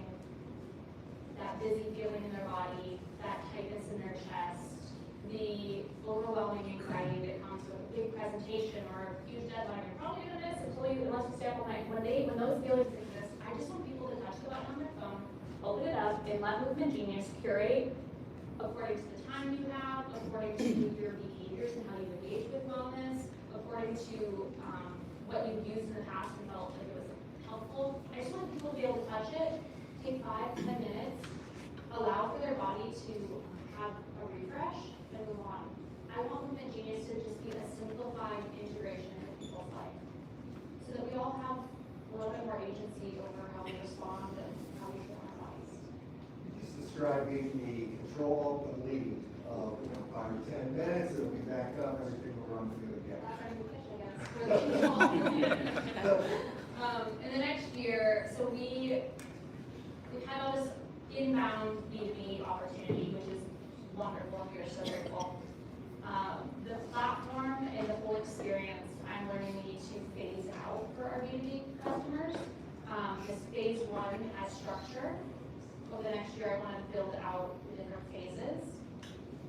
that busy feeling in their body, that tightness in their chest, the overwhelming anxiety that comes with a big presentation or a huge deadline, you're probably gonna miss until you, unless you stay up all night. When those feelings exist, I just want people to touch the button on their phone, open it up, and let Movement Genius curate a have, according to your behaviors and how you engage with wellness, according to what you've used in the past and felt like it was helpful. I just want people to be able to touch it, take 5 to 10 minutes, allow for their body to have a refresh, and move on. I want Movement Genius to just be a simplified integration into people's life, so that we all have a little bit more agency over how we respond and how we feel in our bodies. Just describing the control and lead of 5 or 10 minutes, it'll be back up, everything will run through again. That's our new pitch, I guess. For the people. In the next year, so we've had all this inbound B2B opportunity, which is wonderful. We are so grateful. The platform and the whole experience, I'm learning we need to phase out for our B2B customers. This phase 1 has structure. Over the next year, I want to build out the different phases,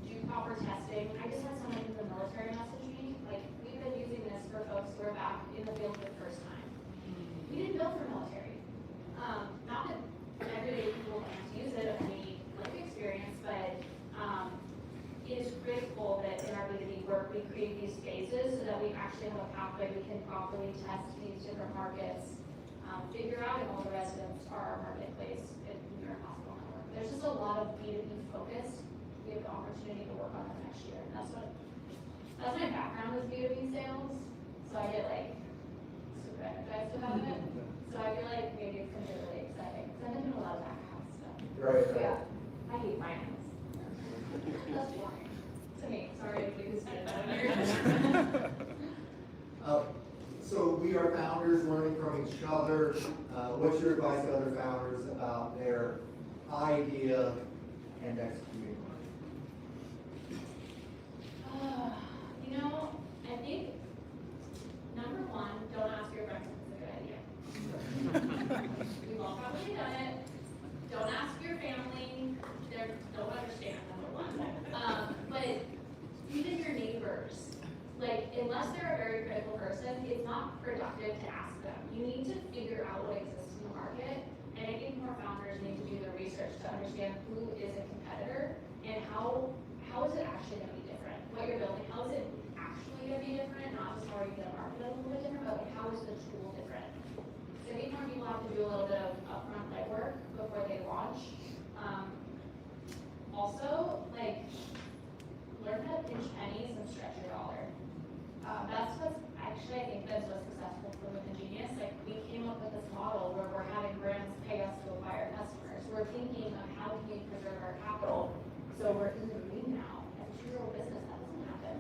do proper testing. I just had someone from the military message me, like, we've been using this for folks who are back in the field for the first time. We didn't build for military. Not that everyday people want to use it, any life experience, but it is critical that in our B2B work, we create these phases so that we actually have a pathway we can properly test these different markets, figure out if all the residents are our marketplace in your hospital network. There's just a lot of B2B focus. We have the opportunity to work on that next year. And that's my background is B2B sales. So I get like super energized about it. So I feel like maybe it's gonna be really exciting. Because I've been doing a lot of back house stuff. Right. So yeah, I hate finance. That's boring to me. Sorry if you said that. So we are founders learning from each other. What's your advice to other founders about their idea and executing on it? You know, I think number 1, don't ask your friends if it's a good idea. We've all probably done it. Don't ask your family. They don't understand, number 1. But even your neighbors, like, unless they're a very critical person, it's not productive to ask them. You need to figure out what exists in the market. And I think more founders need to do the research to understand who is a competitor and how is it actually going to be different. What you're building, how is it actually going to be different? Not just how are you going to market it a little bit different, but like, how is the tool different? So I think more people have to do a little bit of upfront legwork before they launch. Also, like, learn how to pinch pennies and stretch your dollar. That's what's actually, I think, been so successful for Movement Genius. Like, we came up with this model where we're having brands pay us to acquire customers. We're thinking of how can we preserve our capital. So we're in the green now. As a 2-year-old business, that doesn't happen.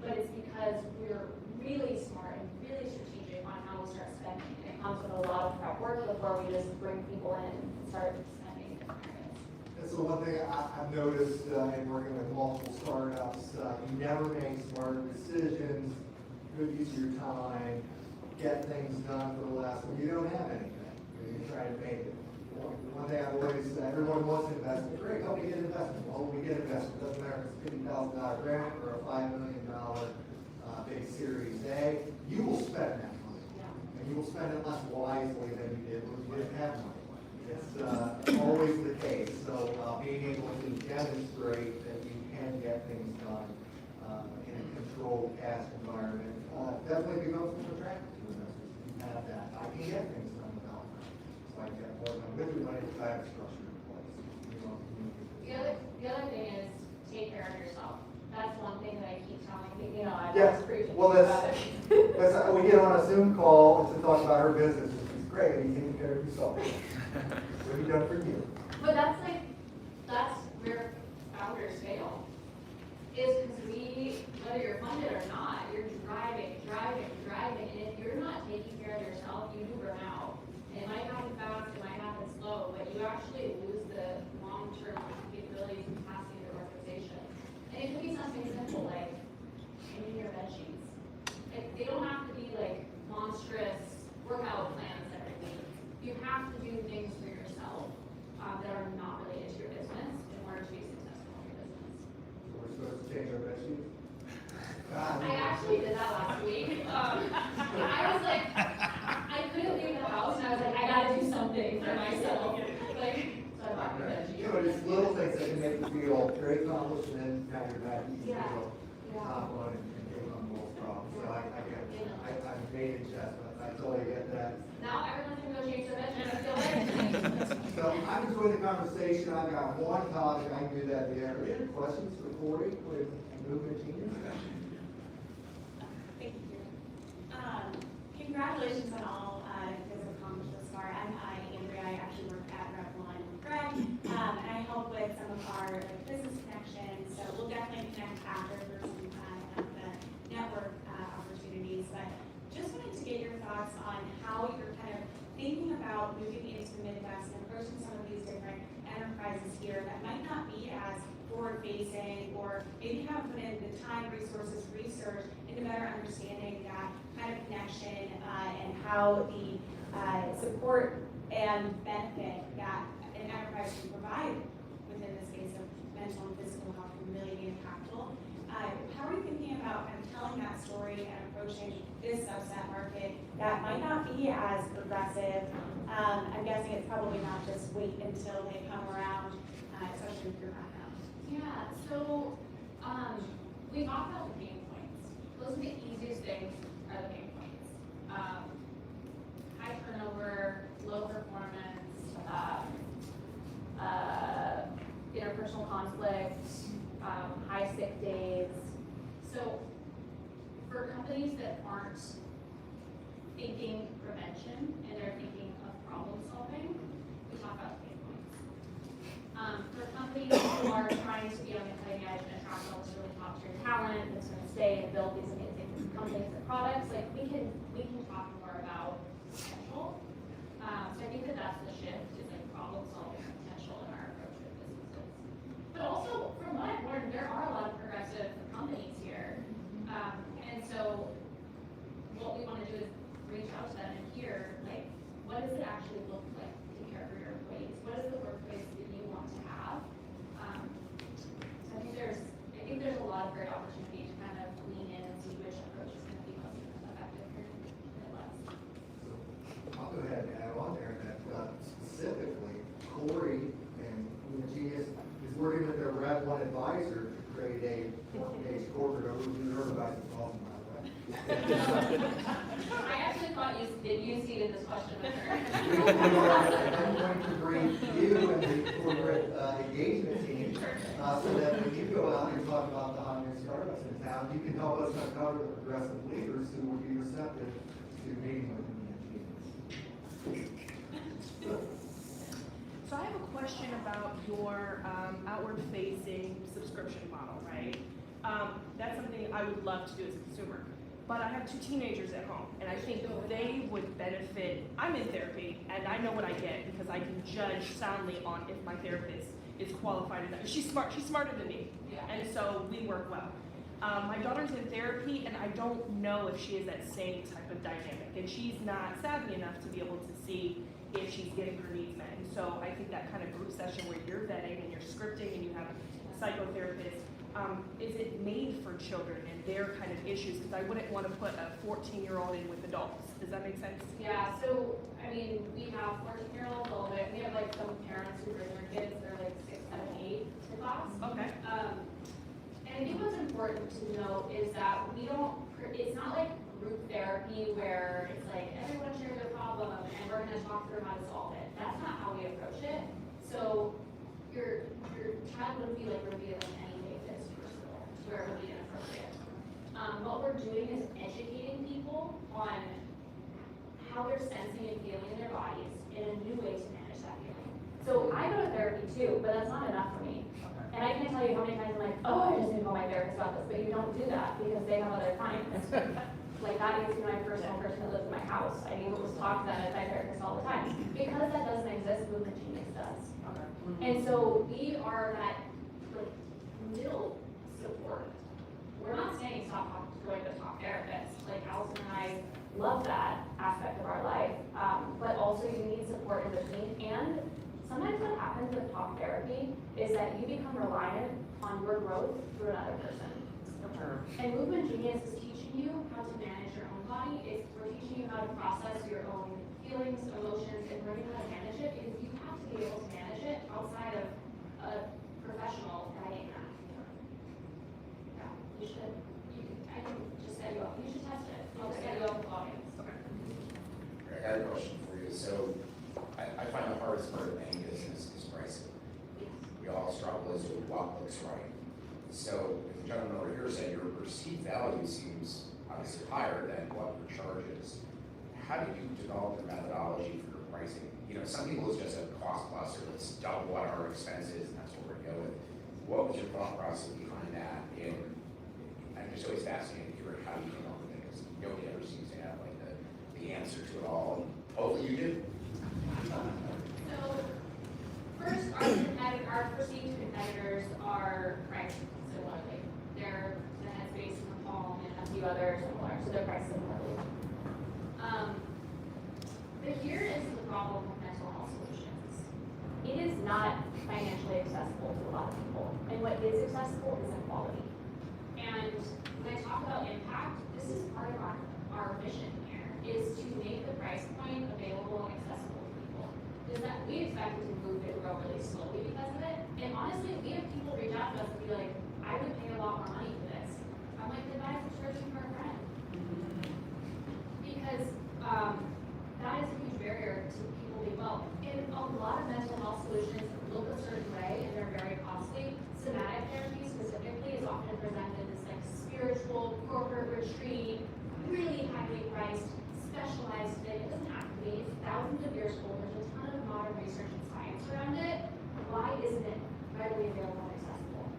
But it's because we're really smart and really strategic on how we start spending. And it comes with a lot of prep work before we just bring people in and start spending in different areas. And so one thing I've noticed in working with multiple startups, you never make smarter decisions, good use of your time, get things done for the last one. You don't have anything. You're trying to make it. One thing I've always said, everyone wants investment. Great, help me get investment. Well, we get investment. Doesn't matter if it's $50,000 grant or a $5 million big Series A. You will spend that money. And you will spend it less wisely than you did when you didn't have money. It's always the case. So being able to demonstrate that you can get things done in a controlled cash environment definitely becomes more attractive to investors. You have that. I can get things done without money. So I get more done with your money if I have a structure in place. The other thing is take care of yourself. That's one thing that I keep telling people. You know, I Yes. was preaching Well, about it. we get on a Zoom call to talk about her business, which is great, and you take care of yourself. What have you done for you? But that's where founders fail. Is because whether you're funded or not, you're driving, and if you're not taking care of yourself, you do burn out. And it might happen fast, it might happen slow, but you actually lose the long-term capabilities and capacity of your organization. And it could be something simple like changing your bed sheets. They don't have to be like monstrous workout plans every week. You have to do things for yourself that are not related to your business in order to be successful in your business. So we're supposed to change our bed sheets? I actually did that last week. I was like, I couldn't leave the house, and I was like, I gotta do something for myself. Like, so I bought my bed sheets. You know, it's little things feel very accomplished, and then now you're back, you Yeah. feel Yeah. top one and take on most problems. So I've made adjustments, I totally get that. Now everyone's gonna go change their bedroom and feel it. So I'm enjoying the conversation, I've got one topic, I can do that there. Any questions for Correy with movement genius? Thank you. Congratulations on all you guys have accomplished thus far. I'm Andrea. I actually work at Rev1 Greg, and I help with some of our business connections. So we'll definitely connect after for some of the network opportunities. But just wanted to get your thoughts on how you're kind of thinking about moving into the Midwest and approaching some of these different enterprises here that might not be as forward-facing, or maybe haven't put in the time, resources, research into better understanding that kind of connection and how the support and benefit that an enterprise can provide within the space of mental and physical health can really be impactful. How are you thinking about kind of telling that story and approaching this subset market that might not be as progressive? I'm guessing it's probably not just wait until they come around, especially with your background. Yeah, so, we talked about the pain points. Those are the easiest things, are the pain points. High turnover, low performance, interpersonal conflict, high sick days. So, for companies that aren't thinking prevention and they're thinking of problem solving, we talk about pain points. For companies who are trying to be on the cutting edge and attract all this really top tier talent that's going to stay and build these amazing companies and products, like we can talk more about potential. So I think that that's the shift, is like problem solving potential in our approach to businesses. But also, from what I've learned, there are a lot of progressive companies here. And so what we want to do is reach out to them and hear, like, what does it actually look like to care for your employees? What is the workplace that you want to have? So I think there's a lot of great opportunity to kind of lean in and see which approach is going to be most effective here in the Midwest. I'll go ahead and add on there that specifically, Correy and Genius is working with their Rev1 Advisor to create a four-page corporate overview. Heard about the problem, by the way. I actually thought you seeded this question with her. I'm going to bring you and the corporate engagement team so that when you go out and talk about the hot new startups in town, you can help us uncover the progressive leaders who will be receptive to meeting with them. So I have a question about your outward-facing subscription model, right? That's something I would love to do as a consumer. But I have two teenagers at home, and I think they would benefit. I'm in therapy, and I know what I get because I can judge soundly on if my therapist is qualified enough. She's smart. She's smarter than me, and so we work well. My daughter's in therapy, and I don't know if she has that same type of dynamic, and she's not savvy enough to be able to see if she's getting her needs met. And so I think that kind of group session where you're vetting and you're scripting and you have a psychotherapist, is it made for children and their kind of issues? Because I wouldn't want to put a 14-year-old in with adults. Does that make sense? Yeah, so, I mean, we have 14-year-olds, all of it. We have like some parents who bring their kids, they're like 6, 7, 8 to class. Okay. And I think what's important to note is that it's not like group therapy where it's like everyone shares their problem and we're going to talk through how to solve it. That's not how we approach it. So your child wouldn't be like revealing anything that's personal where it would be inappropriate. What we're doing is educating people on how they're sensing and feeling in their bodies in a new way to manage that feeling. So I go to therapy too, but that's not enough for me. And I can't tell you how many times I'm like, oh, I just need to call my therapist about this, but you don't do that because they have other clients. Like that needs to be my personal person that lives in my house. I need to just talk to them as my therapist all the time. Because that doesn't exist, Movement Genius does. And so we are that like middle support. We're not saying stop going to talk therapists. Like Allison and I love that aspect of our life. But also you need support in between. And sometimes what happens with talk therapy is that you become reliant on your growth through another person. And Movement Genius is teaching you how to manage your own body. We're teaching you how to process your own feelings, emotions, and learning how to manage it because you have to be able to manage it outside of a professional So, as the gentleman over here said, your perceived value seems obviously higher than what your charge is. How do you develop the methodology for your pricing? You know, some people it's just a cost plus, or let's double what our expense is, and that's what we're going to go with. What was your thought process behind that? And I'm just always fascinated to hear how you came up with it, because nobody ever seems to have like the answer to it all. And hopefully you do. So, first, our perceived competitors are priced similarly. They're the Headspace and the Palm and a few others similar, so they're priced similarly. But here is the problem with mental health solutions. It is not financially accessible to a lot of people, and what is accessible is equality. And when I talk about impact, this is part of our mission here, is to make the price point available and accessible to people. Is that we expect it to move and grow really slowly because of it. And honestly, we have people reach out to us and be like, I would pay a lot more money for this. I'm like, then buy a subscription for a friend. Because that is a huge barrier to people being well. And a lot of mental health solutions look a certain way and they're very costly. Somatic therapy specifically is often presented as like spiritual, corporate retreat, really highly priced, specialized thing. It doesn't have to be. It's thousands of years old. There's a ton of modern research and science around it. Why isn't it readily available and accessible?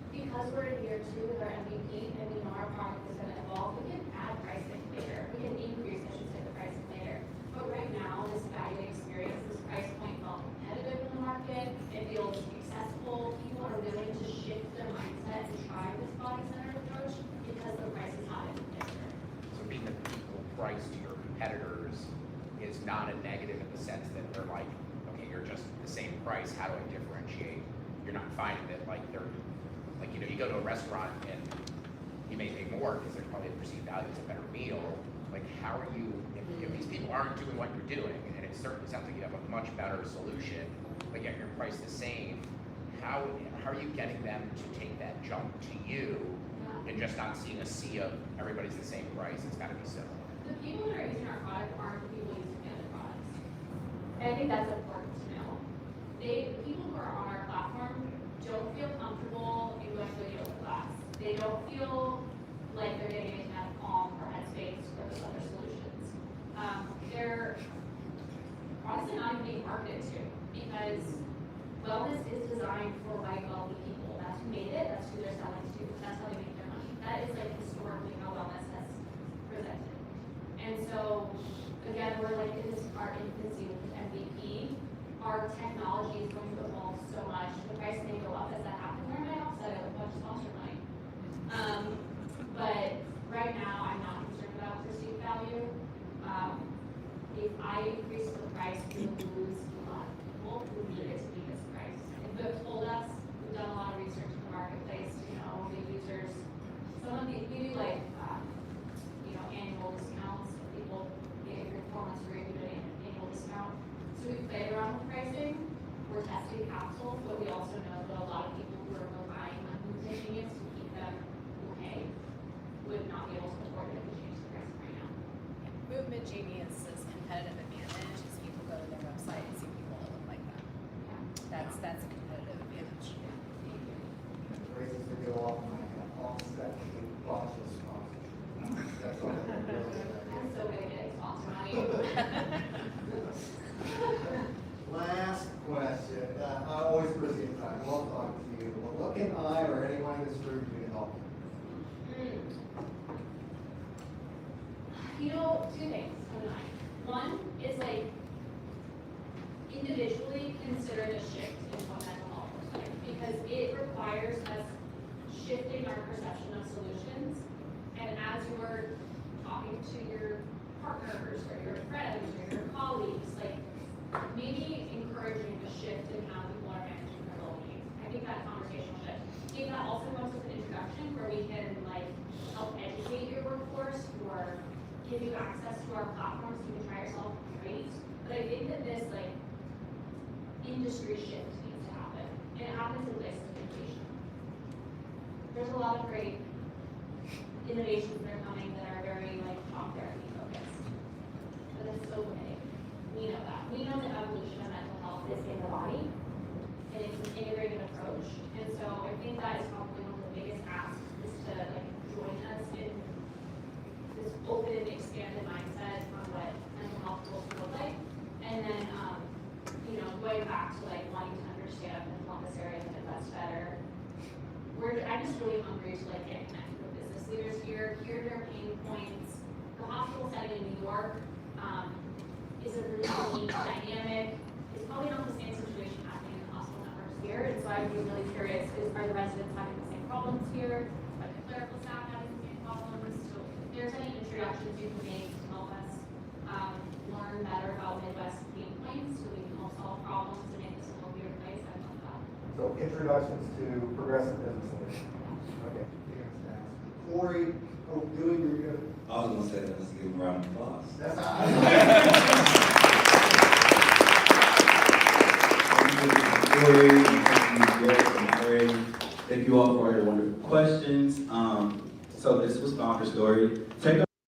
Because we're in year 2 with our MVP and we know our product is going to evolve, we can add pricing later. We can increase, I should say, the pricing later. But right now, this value experience, this price point felt competitive in the market. It feels accessible. People are willing to shift their mindset and try this body-centered approach because the price is not in the picture. So being an equal price to your competitors is not a negative in the sense that they're like, okay, you're just the same price, how do I differentiate? You're not finding that like they're, like, you know, you go to a restaurant and you may pay more because there's probably a perceived value, it's a better meal. Like, how are you, if these people aren't doing what you're doing, and it certainly sounds like you have a much better solution, but yet you're priced the same, how are you getting them to take that jump to you and just not seeing a sea of everybody's the same price? It's got to be similar. The people that are using our product aren't the people using the other products. And I think that's important to know. The people who are on our platform don't feel comfortable in going to a yoga class. They don't feel like they're getting anything out of Calm or Headspace or those other solutions. They're honestly not even being marketed to because wellness is designed for white wealthy people. That's who made it, that's who they're selling to, that's how they make their money. That is like historically how wellness has presented. And so, again, we're like in our infancy with this MVP. Our technology is going to evolve so much. The price may go up as that happens. Where am I offset of a bunch of sponsor money? But right now, I'm not concerned about perceived value. If I increase the price, we will lose a lot of people who need it to be this price. And who have told us, we've done a lot of research in the marketplace, you know, the users, some of the, we do like, you know, annual discounts, people get your performance rate, we do an annual discount. So we played around with pricing, we're testing capsules, but we also know that a lot of people who are buying unlimited units to keep them okay would not be able to afford it if we change the pricing right now. Movement Genius is competitive advantage as people go to their website and see people that look like them. That's a competitive advantage. Raises to go off my offset boxes. That's all. I'm so good at getting sponsor money. Last question. I always appreciate time. Love talking to you. But what can I or anyone in this room do to help you? You know, 2 things come to mind. One is like individually consider the shift in what mental health looks like because it requires us shifting our perception of solutions. And as you are talking to your partners or your friends or your colleagues, like maybe encouraging a shift in how people are managing their well-being. I think that conversational shift. I think that also comes with an introduction where we can like help educate your workforce or give you access to our platforms so you can try yourself. Great. But I think that this like industry shift needs to happen. And it happens in places of innovation. There's a lot of great innovations that are coming that are very like talk therapy focused. But it's so limiting. We know that. We know the evolution of mental health is in the body and it's an integrated approach. And so I think that is probably one of the biggest I'm just really hungry to like get connected with business leaders here, hear their pain points. The hospital setting in New York is a really unique dynamic. It's probably not the same situation happening in the hospital networks here, and so I'd be really curious, are the residents having the same problems here? Are the clerical staff having the same problems? So if there's any introductions you can make to help us learn better about Midwest pain points so we can help solve problems and make this a healthier place, I'd love that. So introductions to progressive business solutions. Okay. Correy O'Neal, you're good. I was gonna say that, let's give him a round of applause. That's Corey, thank you, Garrett, for moderating. Thank you all for your wonderful questions. So this was Founder Story. Check out